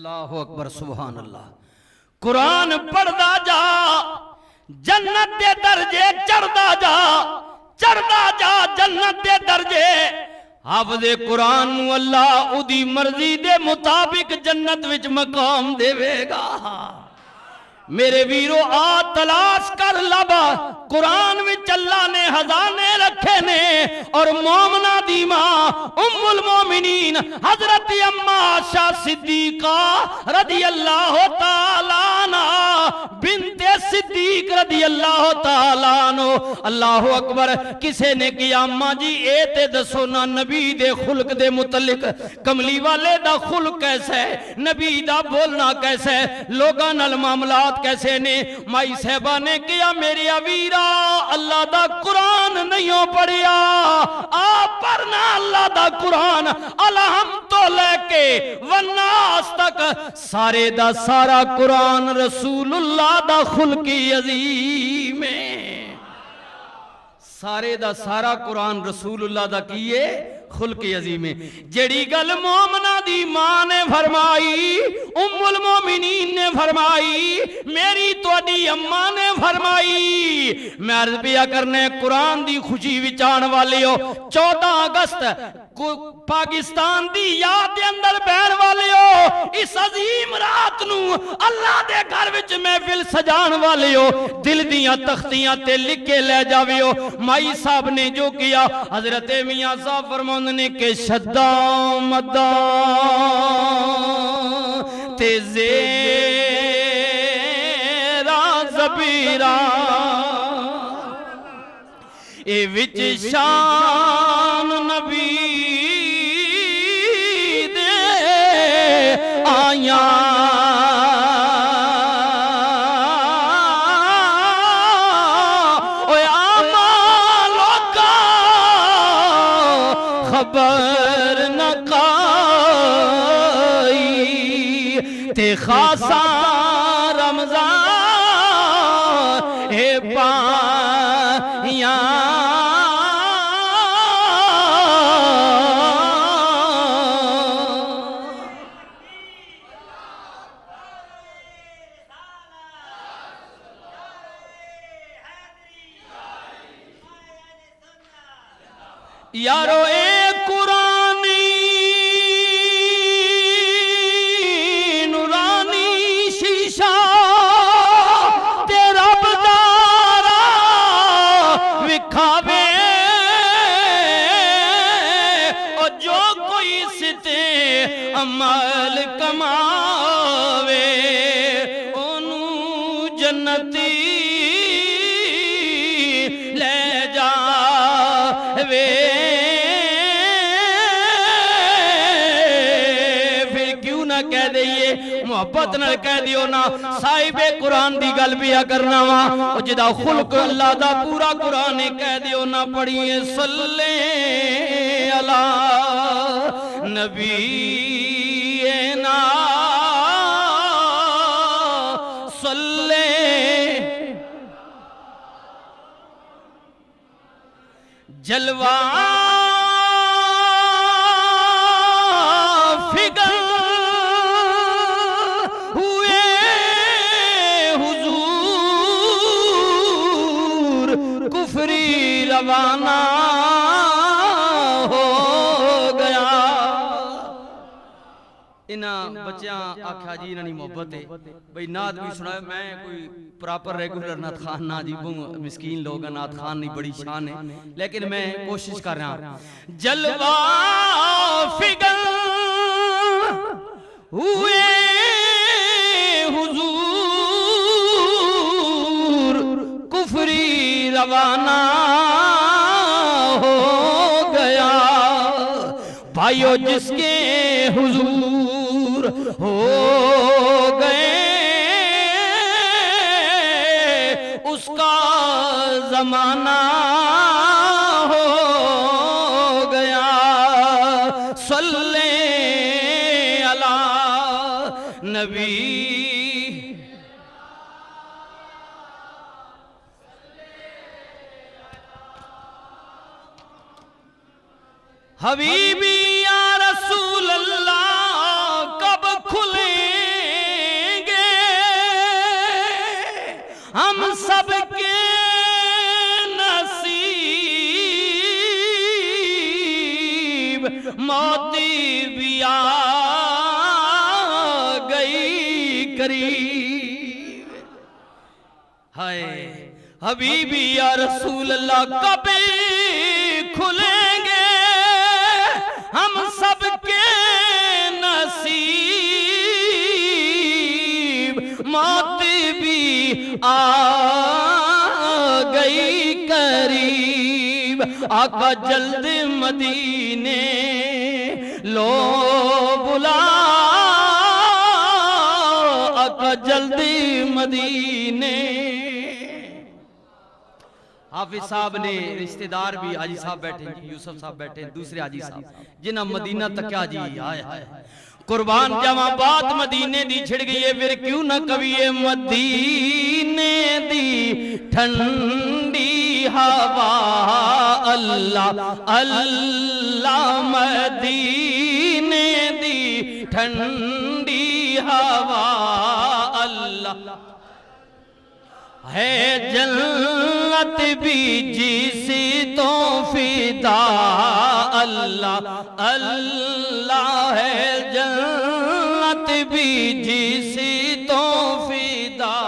اللہ اکبر سبحان اللہ. قرآن پڑھدا جا جنت دے درجے چڑھدا جا جنت دے درجے. حافظ قرآن نو اللہ اودی مرضی دے مطابق جنت وچ مقام دے گا. میرے ویرو آ تلاش کر لبا قرآن وچ اللہ نے خزانے رکھے نے. اور مومنہ دی ماں ام المومنین حضرت اما عائشہ صدیقہ رضی اللہ تعالیٰ عنہ بنت صدیق رضی اللہ تعالیٰ عنہ. اللہ اکبر. کسے نے کیا اماں جی اے تے دسو نا نبی دے خلق دے متعلق, کملی والے دا خلق کیسا ہے, نبی دا بولنا کیسا ہے, لوگاں نال معاملات کیسے نے. مائی صاحبہ نے کیا میری ویرا اللہ دا قرآن نہیں پڑھیا, آپ پڑھنا اللہ دا قرآن الہم تو لے کے والناس تک سارے دا سارا قرآن رسول اللہ دا خلقی عظیم ہے. سارے دا سارا قرآن رسول اللہ دا کیے خلق عظیم ہے. جڑی گل مومنہ دی ماں نے فرمائی, ام المومنین نے فرمائی, میری توڑی اماں نے فرمائی. میں عرض بیا کرنے قرآن دی خوشی وچان والے ہو, 14 اگست پاکستان دی یاد دے اندر بہن والے ہو, اس عظیم رات نو اللہ دے گھر وچ محفل سجان والے ہو, دل دیاں تختیاں تے لکھ کے لے جاوے ہو. مائی صاحب نے جو کیا حضرت میاں صاحب فرماؤں نے کہ شدہ مدہ تے زیرہ زبیرہ اے وچ شان نبی دے آیاں خبر نہ کائی تے خاصا رمضان اے پائیاں. یارو اے قرآنی نورانی شیشہ تے رب دارا وکھاوے, اور جو کوئی ستے عمل کماوے انہوں جنتی لے جاوے. کہہ دئیے محبت نہ کہہ دیو نا صاحب قرآن دی گل بیا کرنا وا, جدا خلق اللہ دا پورا قرآن کہہ دیو نا پڑھیے صلی علی نبینا صلی جلوہ روانہ ہو گیا. انہاں بچیاں آکھا جی انہاں محبت ہے بھئی نعت بھی سنائے. میں کوئی پراپر ریگولر نعت خان نہ جی مسکین لوگ نعت خان نہیں بڑی شان ہے, لیکن میں کوشش کر رہا ہوں. جلوہ فگن ہوئے حضور کفری روانہ ہو گیا. بھائیو جس کے حضور ہو گئے اس کا زمانہ ہو گیا. صلی علی نبی حبیبی یا رسول اللہ کب کھلے موتی بھی آ گئی قریب. ہائے حبیبی یا رسول اللہ کب کھلیں گے ہم سب کے نصیب. موت بھی آ گئی قریب. آقا جلد مدینے لو بلا. آقا جلد مدینے. حافظ صاحب نے رشتہ دار بھی حاجی صاحب بیٹھے ہیں, یوسف صاحب بیٹھے ہیں, دوسرے حاجی صاحب جنہ مدینہ تک کیا جی آئے آئے قربان جمع بات مدینے دی چھڑ گئی ہے. پھر کیوں نہ کبھی مدینے دی ٹھنڈی ہوا. اللہ اللہ مدینے دی ٹھنڈی ہوا. اللہ ہے جنت بھی جیسی تو فدا. اللہ اللہ ہے جنت بھی جیسی تو فدا.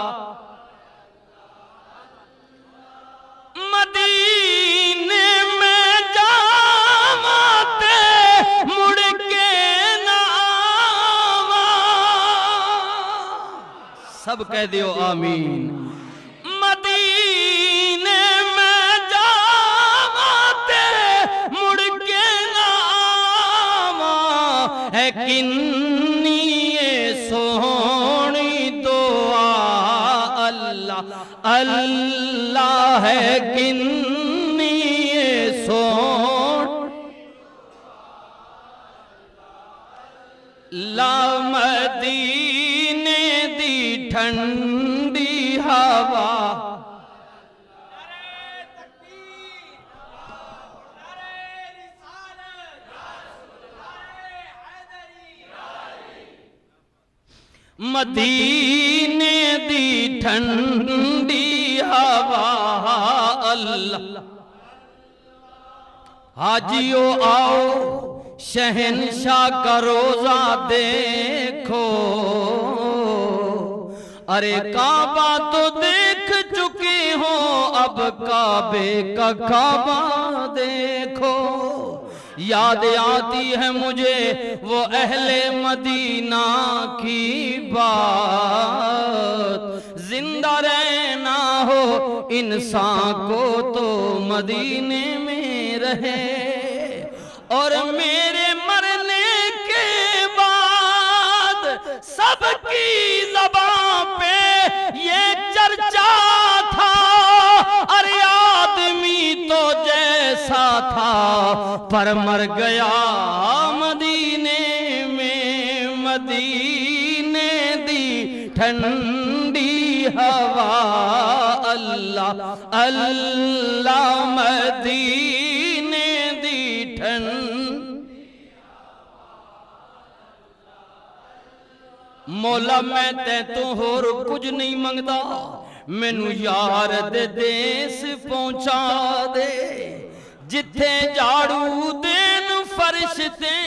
مدینے میں جاواتے مڑ کے نہ آواں. سب کہہ دیو آمین. مدینے میں جاواتے مڑ کے نہ آواں. ہے کنی سونی دعا. اللہ اللہ ہے کنی سون. لا مدینے دی ٹھنڈی ہوا. مدینے دی ٹھنڈی ہوا. اللہ حاجیو آؤ شہنشاہ کا روزہ دیکھو. ارے کعبہ تو دیکھ چکی ہو اب کعبے کا کعبہ دیکھو. یاد آتی ہے مجھے وہ اہل مدینہ کی بات. زندہ رہنا ہو انسان کو تو مدینے میں رہے. اور میرے مرنے کے بعد سب کی زبان پہ یہ چرچا تھا. ارے آدمی تو جیسا تھا پر مر گیا مدینے میں. مدینے دی ٹھنڈی ہوا. اللہ اللہ مدینے دی ٹھنڈی. مولا میں تے تو ہور کچھ نہیں منگدا. مینوں یار دے دیس پہنچا دے جتھے جھاڑو دین فرشتے.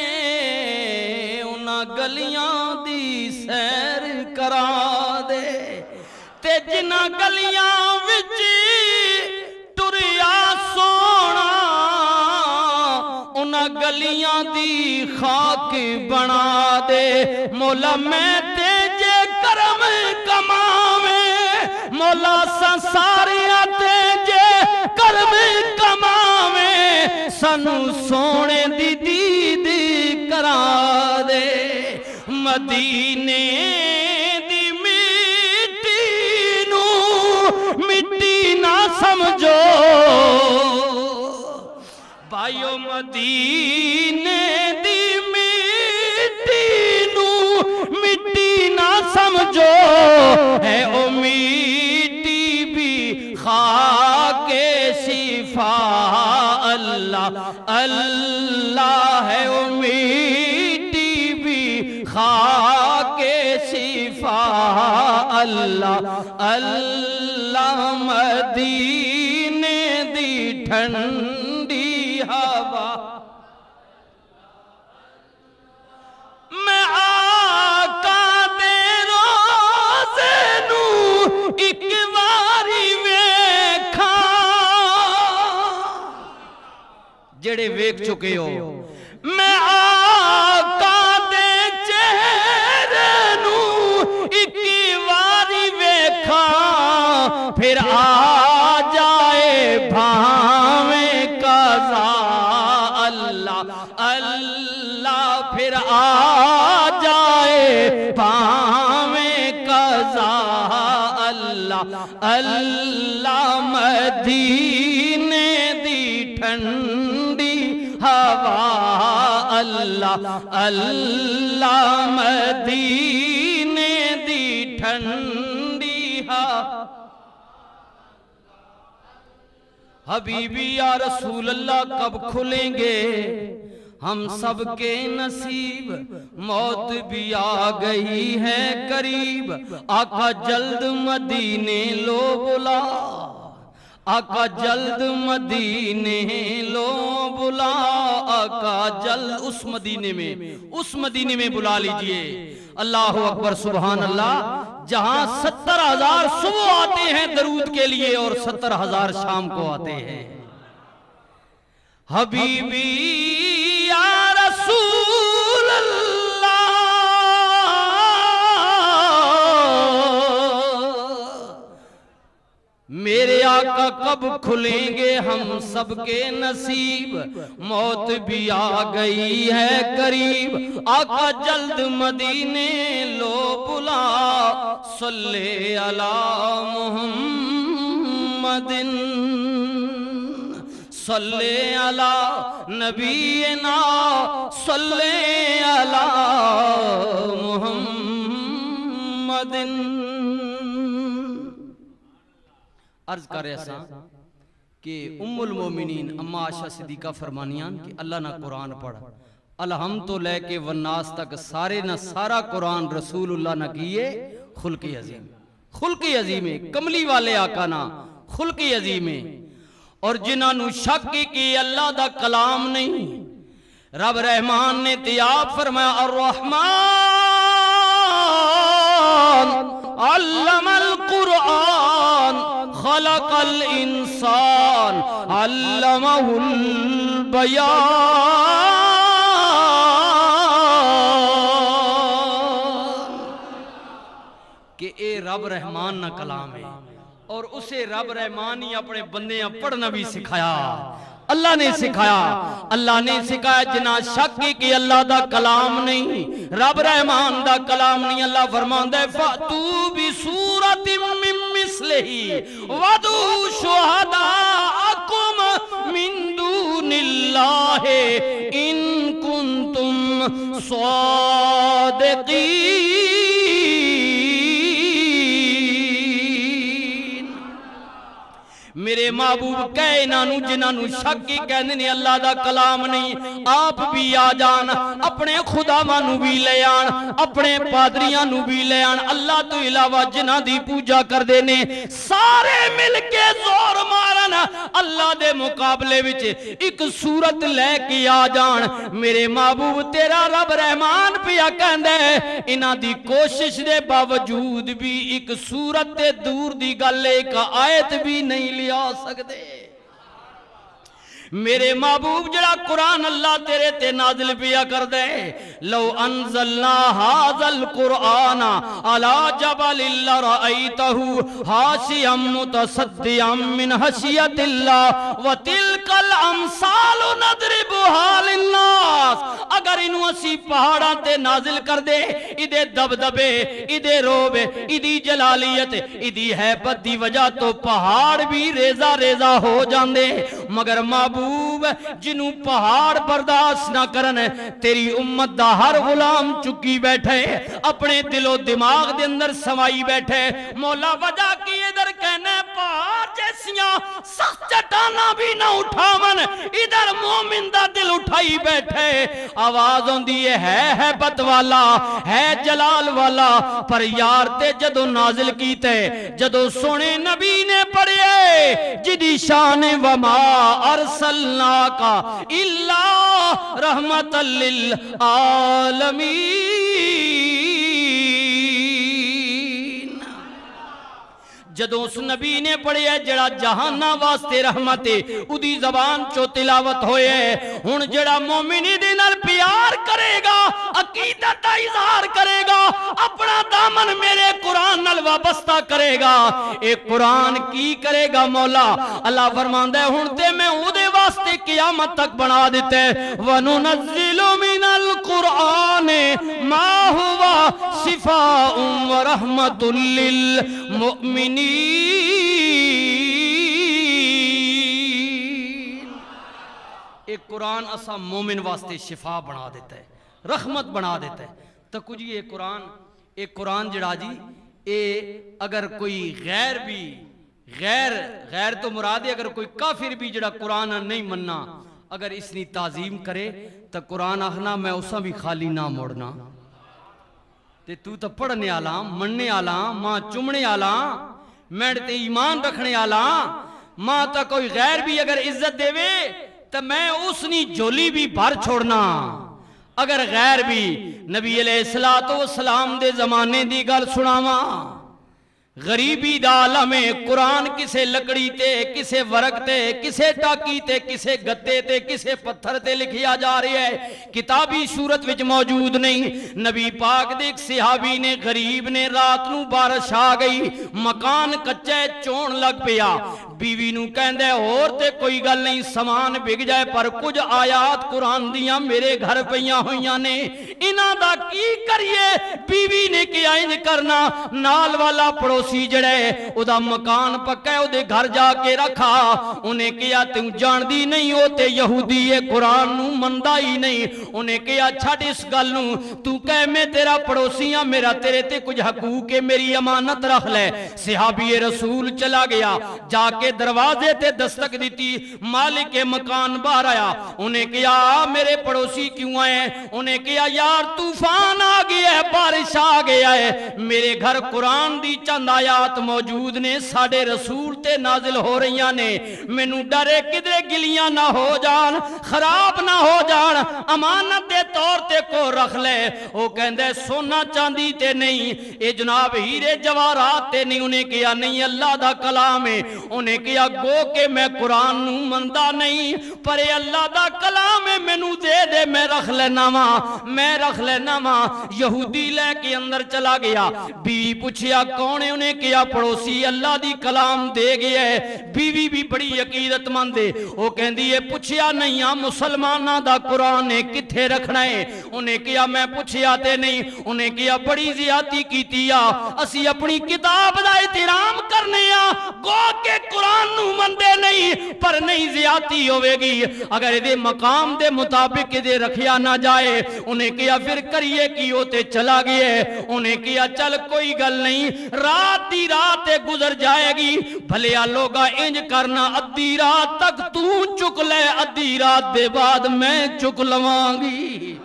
انہاں گلیاں دی سیر کرا دے تے جنہاں گلیاں وچ ٹریا سونا. انہاں گلیاں دی خاک بنا دے. مولا میں تے جے کرم کماویں. مولا سنساریاں تے جے کرم کماویں. سانو سونے دی دید کرا دے. مدینے دی مٹی نو مٹی نہ سمجھو بھائیو. مدینے دی مٹی نو مٹی نہ سمجھو. ہے او مٹی بھی خاک شفا. اللہ اللہ ہے او مٹی بھی خاک شفا. اللہ اللہ مدینے دی ٹھنڈی ہوا. جڑے ویکھ چکے ہو میں آقا دے چہرے نو اکی واری ویکھاں پھر آ جائے بھاویں قضا اللہ اللہ پھر آ جائے بھاویں قضا اللہ اللہ مدینے دی ٹھنڈی ہوا اللہ اللہ مدینے دی ٹھنڈی ہوا حبیبی یا رسول اللہ کب کھلیں گے ہم سب کے نصیب موت بھی آ گئی ہے قریب آقا جلد مدینے لو بلا آقا جلد مدینے لو بلا آقا جلد اس مدینے میں بلا لیجئے اللہ اکبر سبحان اللہ جہاں 70,000 صبح آتے ہیں درود کے لیے اور 70,000 شام کو آتے ہیں حبیبی یا رسول اللہ میرے آقا کب کھلیں گے ہم سب کے نصیب موت بھی آ گئی ہے قریب آقا جلد مدینے لو بلا صلی علی محمد صلی علی نبینا صلی علی محمد عرض کر ایسا کہ ام المومنین اما عائشہ صدیقہ فرمانیان کہ اللہ نہ قرآن پڑھ الحمد تو لے کے والناس تک سارے نہ سارا قرآن رسول اللہ نہ کیے خلقی عظیم کملی والے آقا نہ خلقی عظیم اور جنہاں نو شک کی اللہ دا کلام نہیں رب رحمان نے تیاب فرمایا الرحمن علم القرآن خلق الانسان علمہ البیان کہ اے رب رحمان نہ کلام ہے اور اسے رب رحمان ہی اپنے بندیاں پڑھنا بھی سکھایا اللہ نے سکھایا جنہاں شک کی اللہ دا کلام نہیں رب رحمان دا کلام نہیں اللہ فرماندا ہے فاتو بسورۃ من مثلہ ودعوا شہداءکم من دون اللہ ان کنتم صادقین میرے محبوب کہے نانو جنانو شک کی کہنے نے اللہ دا کلام نہیں آپ بھی آ جان اپنے خدا مانو بھی لے آن اپنے پادریاں نو بھی لے آن اللہ تو علاوہ جنہ دی پوجا کر دینے سارے مل کے زور مارن اللہ دے مقابلے وچ ایک صورت لے کے آ جان میرے محبوب تیرا رب رحمان پیا کہندے انہاں دی کوشش دے باوجود بھی ایک صورت دے دور دی گل ایک آیت بھی نہیں لیا سکتے میرے محبوب جڑا قرآن اللہ تیرے تے نازل پیا کر دے لو انزلنا هذا القرآن على جبل لرأيته خاشعا متصدعا من خشية الله وتلك الامثال نضربها للناس اگر انہوں اسی پہاڑاں تے نازل کر دے ادے دبدبے ادے روب ادی جلالیت ادی حیبت دی وجہ تو پہاڑ بھی ریزہ ریزہ ہو جاندے مگر محبوب جنوں پہاڑ برداشت نہ کرن تیری امت دا ہر غلام چکی بیٹھے اپنے دل و دماغ دے اندر سمائی بیٹھے مولا وجہ کی ادھر کہنے پہاڑ جیسیاں سخت چٹانا بھی نہ اٹھاون ادھر مومن دا دل اٹھائی بیٹھے آواز ہوندی ہے بت والا ہے جلال والا پر یار تے جدو نازل کیتے جدو سونے نبی نے پڑھے جدی شان وما ارسلناک الا رحمت للعالمین جدو اس نبی نے پڑھے جڑا جہانہ واسطے رحمت ادھی زبان چو تلاوت ہوئے ہن جڑا مومن دے نال پیار کرے گا عقیدت دا اظہار کرے گا اپنا دامن میرے قرآن نال وابستہ کرے گا اے قرآن کی کرے گا مولا اللہ فرماندا ہے ہن تے میں او دے واسطے قیامت تک بنا دیتا ہے وَنُنَزِّلُ مِنَ الْقُرْآنِ مَا هُوَ شِفَاءٌ وَرَحْمَةٌ لِّلْمُؤْمِنِينَ ایک قرآن اسا مومن واسطے شفا بنا دیتا ہے رحمت بنا دیتا ہے تکو جی ایک قرآن جڑا جی اے اگر کوئی غیر بھی غیر تو مراد ہے اگر کوئی کافر بھی جڑا قرآن نہیں مننا اگر اس نے تعظیم کرے تو قرآن آخنا میں اسا بھی خالی نہ موڑنا تے تو پڑھنے آلا مننے آلا ماں چمنے آلا میں تے ایمان رکھنے آلا ماں تا کوئی غیر بھی اگر عزت دے وے تو میں اس نی جولی بھی بھر چھوڑنا اگر غیر بھی نبی علیہ السلام دے زمانے دی گل سناواں غریبی دا عالم قرآن کسے لکڑی تے کسے ورق تے کسے ٹاکی تے کسے گتے تے کسے پتھر تے لکھیا جا رہی ہے کتابی صورت وچ موجود نہیں نبی پاک دے ایک صحابی نے غریب نے رات نو بارش آ گئی مکان کچے چون لگ پیا بیوی نو کہندے اور تے کوئی گل نہیں سامان بگ جائے پر کچھ آیات قرآن دیاں میرے گھر پیاں ہویاں نے انہاں دا کی کریے بیوی نے کیا انج کرنا نال والا پڑوسی جڑے او دا مکان پکا ہے او دے گھر جا کے رکھا انہیں کیا تم جان دی نہیں ہوتے یہودی ہے قرآن نو مندہ ہی نہیں انہیں کیا چھٹ اس گل نو تو کہے میں تیرا پڑوسیاں میرا تیرے تے کچھ حقوق ہے میری امانت رکھ لے صحابی رسول چلا گیا جا کے دروازے تے دستک دیتی مالک مکان باہر آیا انہیں کیا میرے پڑوسی کیوں آئے انہیں کیا یار طوفان آ گیا ہے بارش آ گیا ہے میرے گھر قرآن دی چند آیات موجود نے ساڑھے رسول تے نازل ہو رہیاں نے مینوں ڈرے کدرے گلیاں نہ ہو جان خراب نہ ہو جان امانت دے طور تے کو رکھ لے وہ کہندے سونا چاندی تے نہیں اے جناب ہیرے جواہرات تے نہیں انہیں کیا نہیں اللہ دا کلام ہے انہیں کیا گو کہ میں قرآن نو مندہ نہیں پر اے اللہ دا کلام ہے مینوں دے دے میں رکھ لینا ماں یہودی لے کے اندر چلا گیا بیوی پوچھیا کون ہے انہیں کیا پڑوسی اللہ دی کلام دے گیا ہے بیوی بھی بڑی عقیدت مند ہے وہ کہندی ہے پوچھیا نہیں مسلمانہ دا قرآن کتھے رکھنا ہے انہیں کیا میں پوچھیا تے نہیں انہیں کیا بڑی زیادتی کیتی اسی اپنی کتاب دا احترام کرنے گو کہ قرآن نو مندے نہیں پر نہیں زیادتی ہوئے گی اگر دے مقام دے مطابق دے رکھیا نہ جائے انہیں کیا پھر کریے کی ہوتے چلا گئے انہیں کیا چل کوئی گل نہیں رات دی رات گزر جائے گی بھلے لوگا انج کرنا ادھی رات تک تو چک لے ادھی رات دے بعد میں چک لواں گی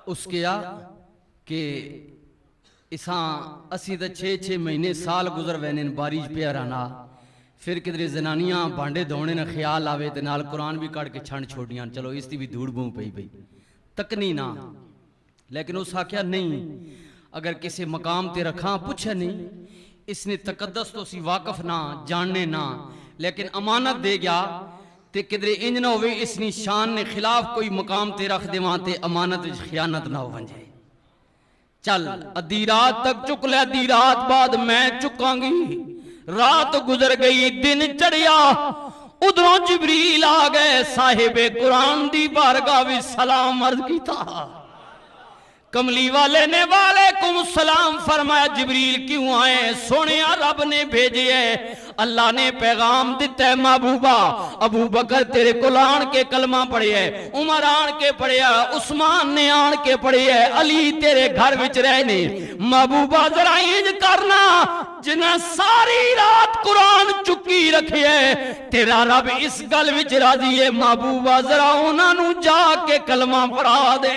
اس کیا کہ اساں اسی دا 6 مہینے سال گزر وینن بارش پہ رانا پھر کدھر زنانیاں بانڈے دونے نہ خیال آوے تے نال قرآن بھی کٹ کے چھنڈ چھوڑیاں چلو اس دی بھی دھوڑ بوں پئی تکنی نہ لیکن اس آکھیا نہیں اگر کسی مقام تے رکھاں پوچھے نہیں اس نے تقدس تو سی واقف نہ جاننے نہ لیکن امانت دے گیا تے کدھر انج نہ ہوئے اس نے شان نے خلاف کوئی مقام تے رکھ دے وہاں تے امانت خیانت نہ ہو ونجے چل ادھی رات تک چک لے ادھی رات بعد میں چکاں گی رات گزر گئی دن چڑھیا ادھروں جبریل آ گئے صاحب قرآن دی بارگاہ بھی سلام عرض کی تھا کملی والے نے وعلیکم السلام فرمایا جبریل کیوں آئے سونے رب نے بھیجے ہے اللہ نے پیغام دیتا ہے محبوبہ ابو بکر تیرے کل آن کے کلمہ پڑھے ہے عمر آن کے پڑھے ہے عثمان نے آن کے پڑھے ہے علی تیرے گھر وچ رہنے محبوبہ ذرا انج کرنا جنہیں ساری رات قرآن چکی رکھے ہے تیرا رب اس گل وچ راضی ہے محبوبہ ذرا انہاں نو جا کے کلمہ پڑھا دے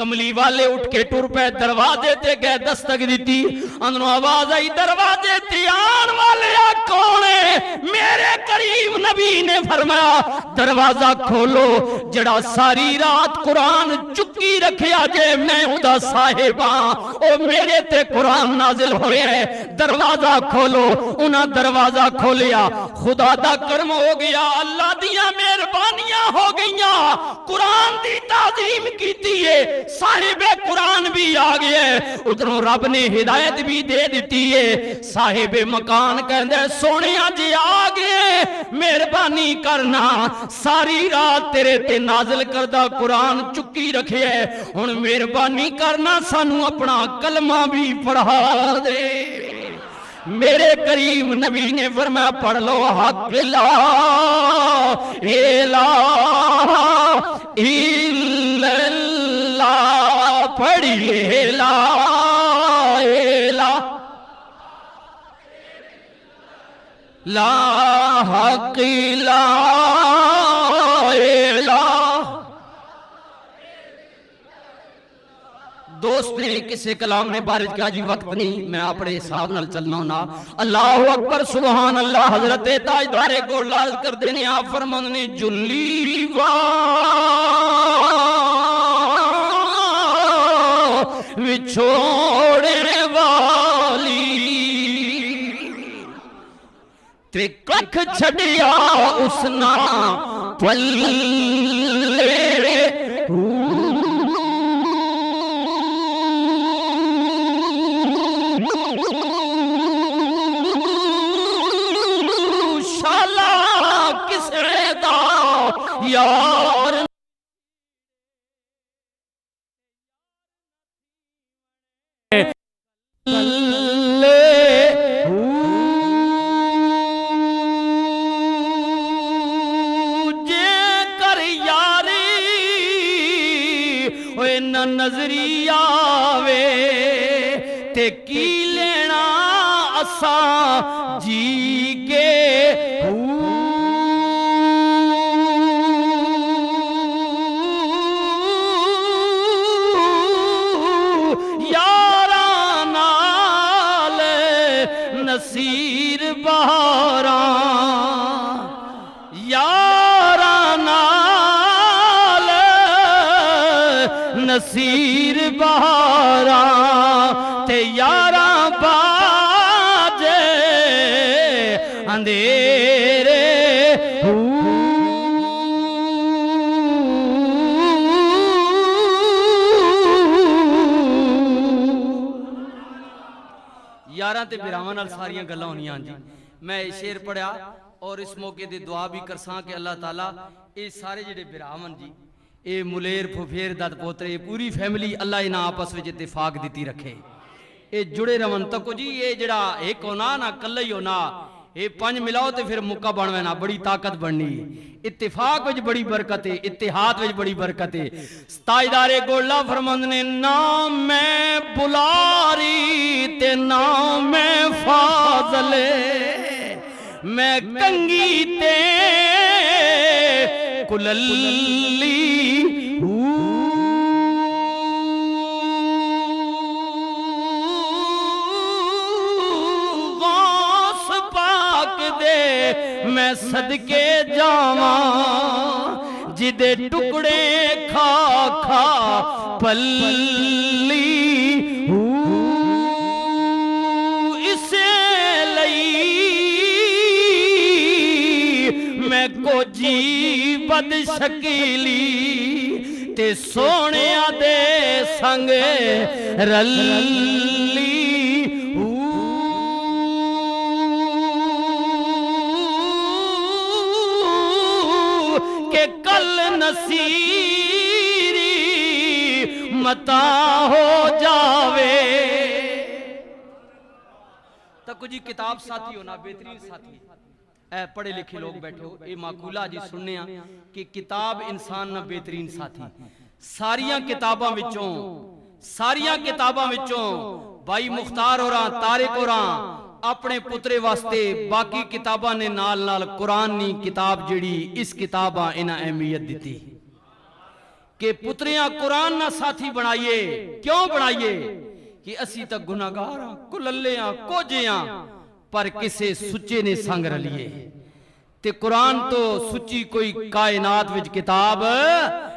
کملی والے اٹھ کے ٹر پہ دروازے تے گئے دستک دیتی اندروں آواز آئی دروازے تے آن والے کون ہے میرے کریم نبی نے فرمایا دروازہ کھولو جڑا ساری رات قرآن چکی رکھیا جے میں ادا صاحباں او میرے تے قرآن نازل ہو رہے ہیں دروازہ کھولو انہاں دروازہ کھولیا خدا دا کرم ہو گیا اللہ دیاں مہربانیاں ہو گئیاں قرآن دی تعظیم کیتی ہے صاحب قرآن بھی آ گئے ادھروں رب نے ہدایت بھی دے دیتی ہے صاحب مکان کہندے سونیا جی آ گئے مہربانی کرنا ساری رات تیرے تے نازل کردہ قرآن چکی رکھے ہن مہربانی کرنا سانو اپنا کلمہ بھی پڑھا دے میرے کریم نبی نے فرمایا پڑھ لو حق لا الہ الا اللہ پڑھیے لا الہ لا حق لا الہ دوست نے کسی کلام نے بارج کیا جی وقت نہیں میں اپنے حساب نال چلنا ہونا اللہ اکبر سبحان اللہ حضرت تاجدار گولال کر دینے آپ فرمان نے جلی وچھوڑنے والی تے ککھ چھڑیا اس نا پلے یار جے کر یاری اوے نہ نظری آوے تے کی لینا اساں جی کے نصیر بہاراں یاراں نال نصیر بہاراں تے یاراں باجے اندھیرے یاراں تے براواں نال ساریاں گلاں ہونیاں جی میں شعر پڑھیا اور اس موقع دے دعا بھی کرساں کہ اللہ تعالیٰ اے سارے جڑے براواں جی اے ملیر پھوپھیر داد پوترے پوری فیملی اللہ انہاں آپس وچ اتفاق دیتی رکھے اے جڑے رون تکو جی اے جڑا ایک ہونا نا کلہ ہی ہونا اے پنج ملاؤ تے پھر مکہ بنوے بڑی طاقت بننی اتفاق وچ بڑی برکت ہے اتحاد وچ بڑی برکت ہے تاجدار گولڈا فرماندے نے نام میں بلاری تے نام میں فاضل میں کنگی تے کللی میں صدقے جاواں جدے ٹکڑے کھا کھا پلی اسے لئی میں کو جی بد شکیلی تے سونیا دے سنگ رلی کل نصیری متا ہو جاوے تک جی کتاب ساتھی ہونا بہترین ساتھی اے پڑھے لکھے لوگ بیٹھے ہو اے معقولہ جی سننے ہیں کہ کتاب انسان نہ بہترین ساتھی ساریاں کتاباں وچوں بھائی مختار ہو رہا طارق ہو رہا اپنے پترے واسطے باقی کتاباں نے نال نال قرآن نی کتاب جڑی اس کتاباں انہاں اہمیت دیتی کہ پتریاں قرآن نہ ساتھی بنائیے. کیوں بنائیے؟ کہ اسی تک گناہگار ہاں، کللے ہاں، کوجے ہاں، پر کسے سچے نے سنگ رلیے. تے قرآن تو سچی کوئی کائنات وچ کتاب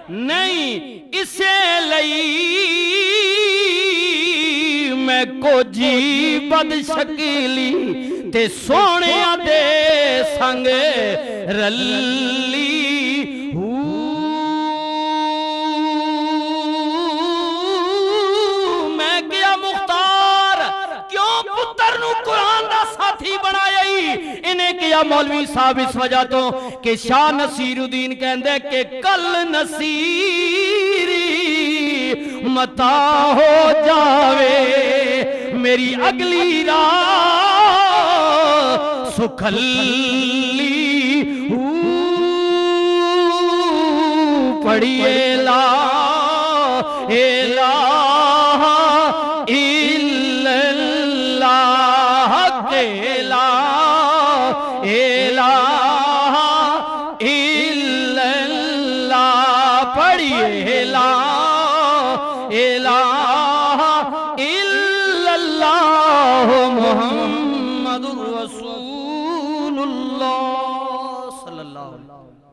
نہیں. اسے لئی میں کوجی بد شکیلی تے سونیاں دے سنگ رلی. میں کیا مختار کیوں پتر نو قرآن دا ساتھی بنایا ہی؟ انہیں کیا مولوی صاحب اس وجہ تو کہ شاہ نصیر الدین کہندے کہ کل نصیری متا ہو جاوے میری اگلی راہ سکھلی. پڑھیے لا الہ الا اللہ کے لا الہ الا اللہ. پڑھیے لا الہ الا اللہ محمد رسول اللہ صلی اللہ علیہ وسلم.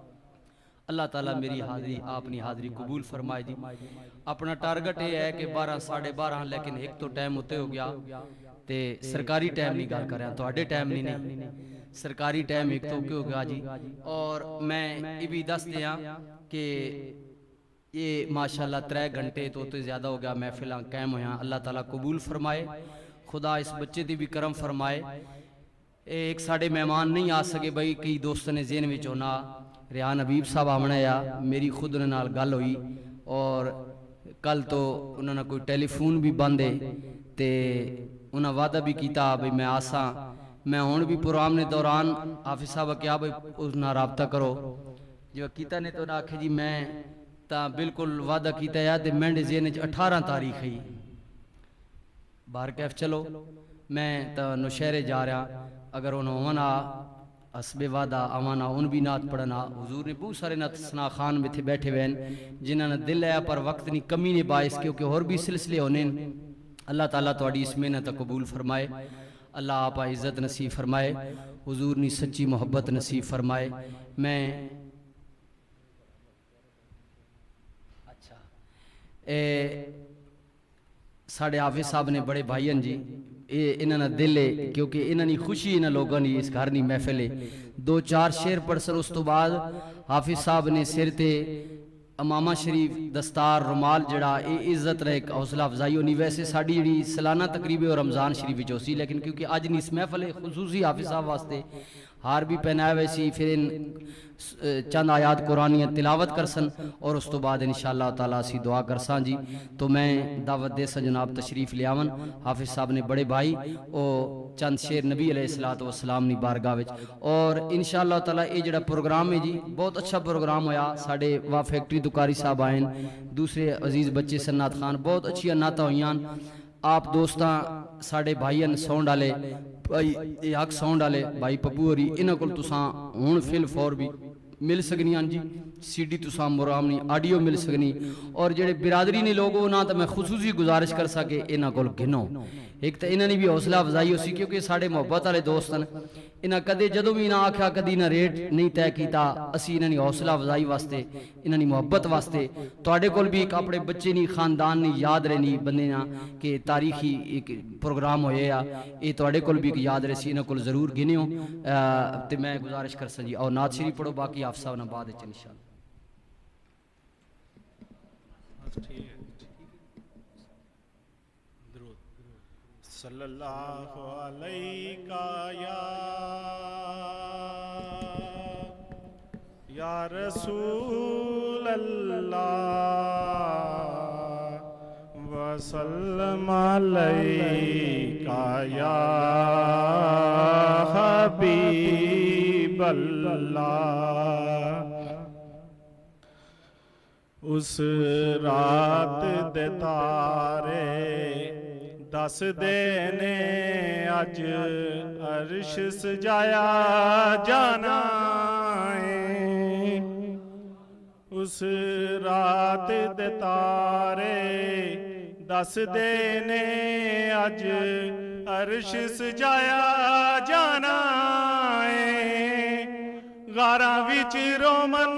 اللہ تعالیٰ میری حاضری اپنی حاضری قبول فرمائے جی. اپنا ٹارگٹ یہ ہے کہ 12 ساڑھے 12 لیکن ایک تو ٹائم ہوتے ہو گیا تے سرکاری ٹائم نہیں گل کر رہا تو آڈے ٹائم نہیں سرکاری ٹائم ایک تو کیوں گیا جی. اور میں یہ بھی دس دیا کہ یہ ماشاءاللہ 3 گھنٹے تو زیادہ ہو گیا محفلیں قائم ہویا. اللہ تعالیٰ قبول فرمائے. خدا اس بچے دی بھی کرم فرمائے. ایک ساڑھے مہمان نہیں آ سکے بھائی کئی دوستوں نے ذہن وچ ہونا ریحان حبیب صاحب آمنا یا میری خود نال گل ہوئی اور کل تو انہوں نے کوئی ٹیلی فون بھی بند ہے تے انہوں نے وعدہ بھی کیتا بھئی میں آساں. میں ہون بھی پروگرام نے دوران حافظ صاحب کیا بھئی اس نہ رابطہ کرو جو کیتا نے تو نہ آکھے جی میں تا بالکل وعدہ کیتا ہے تے میں ذہن 18 تاریخ ہے باہر کیف چلو میں تا نوشہرے جا رہا اگر انہوں ہونا حسب وعدہ آوانا ان بھی نات پڑھنا. حضور نے بہت سارے نات سنا خان میں تھے بیٹھے ہوئے جنہوں نے دل ہے پر وقت نہیں کمی نے باعث کیونکہ اور بھی سلسلے ہونے. اللہ تعالیٰ توڑی اس محنت قبول فرمائے. اللہ آپ عزت نصیب فرمائے. حضور نے سچی محبت نصیب فرمائے. میں ساڑھے حافظ صاحب نے بڑے بھائین جی انہوں نے دل ہے کیونکہ انہوں نے خوشی انہوں لوگوں نے اس گھر نہیں محفل ہے 2-4 شیر پڑھسر اس تو بعد حافظ صاحب نے سر تے امامہ شریف دستار رمال جڑا اے عزت رہے حوصلہ افزائی ہونی. ویسے ساڑھی جڑی سالانہ تقریبی اور رمضان شریف جو سی لیکن کیونکہ آج نہیں اس محفل خصوصی حافظ صاحب واسطے ہار بھی پہنائے ویسی پھر ان چند آیات قرآنیہ تلاوت کرسن اور اس تو بعد انشاءاللہ تعالیٰ سی دعا کرسان جی. تو میں دعوت دے سا جناب تشریف لے آون. حافظ صاحب نے بڑے بھائی او چند شیر نبی علیہ السلام نے بارگاہ وچ اور انشاءاللہ تعالیٰ یہ جڑا پروگرام ہے جی بہت اچھا پروگرام ہویا. ساڑھے واہ فیکٹری دکاری صاحب آئیں دوسرے عزیز بچے سنات خان بہت اچھی نعتاں ہوئیاں. آپ دوستاں ساڑھے بھائین ساؤنڈ آلے بھائی حق ساؤنڈ آلے بھائی پپو ہوری انہاں کل تساں ہون فل فور بھی مل سکنیاں جی سی ڈی تساں مرامنی آڈیو مل سکنی اور جڑے برادری نے لوگوں نا تو میں خصوصی گزارش کر سکے انہاں کل گھنو. ایک تو انہاں نے بھی حوصلہ افزائی ہو سی کیونکہ ساڑھے محبت والے دوستن انہاں کدے جدوں بھی نہ آکھا کدی نہ ریٹ نہیں طے کیتا. اسی انہاں نے حوصلہ افزائی واسطے انہاں نے محبت واسطے تواڈے کول بھی ایک اپنے بچے نہیں خاندان نہیں یاد رہنی بندے نا کہ تاریخی ایک پروگرام ہوئے یا یہ تواڈے کول بھی یاد رہے سی انہاں کول ضرور گنیو. تے میں گزارش کر سا جی اور نعت شریف پڑھو باقی آپ صاحب نہ بعد وچ انشاءاللہ. صلی اللہ علیہ یا رسول اللہ وسلم علیہ یا حبیب اللہ. اس رات دے تارے دس دینے اج عرش سجایا جانا ہے. ਉਸ ਰਾਤ ਦੇ ਤਾਰੇ ਦੱਸਦੇ ਨੇ ਅੱਜ ਅਰਸ਼ ਸਜਾਇਆ ਜਾਣਾ ਏ। ਗਾਰਾਂ ਵਿੱਚ ਰੋਮਨ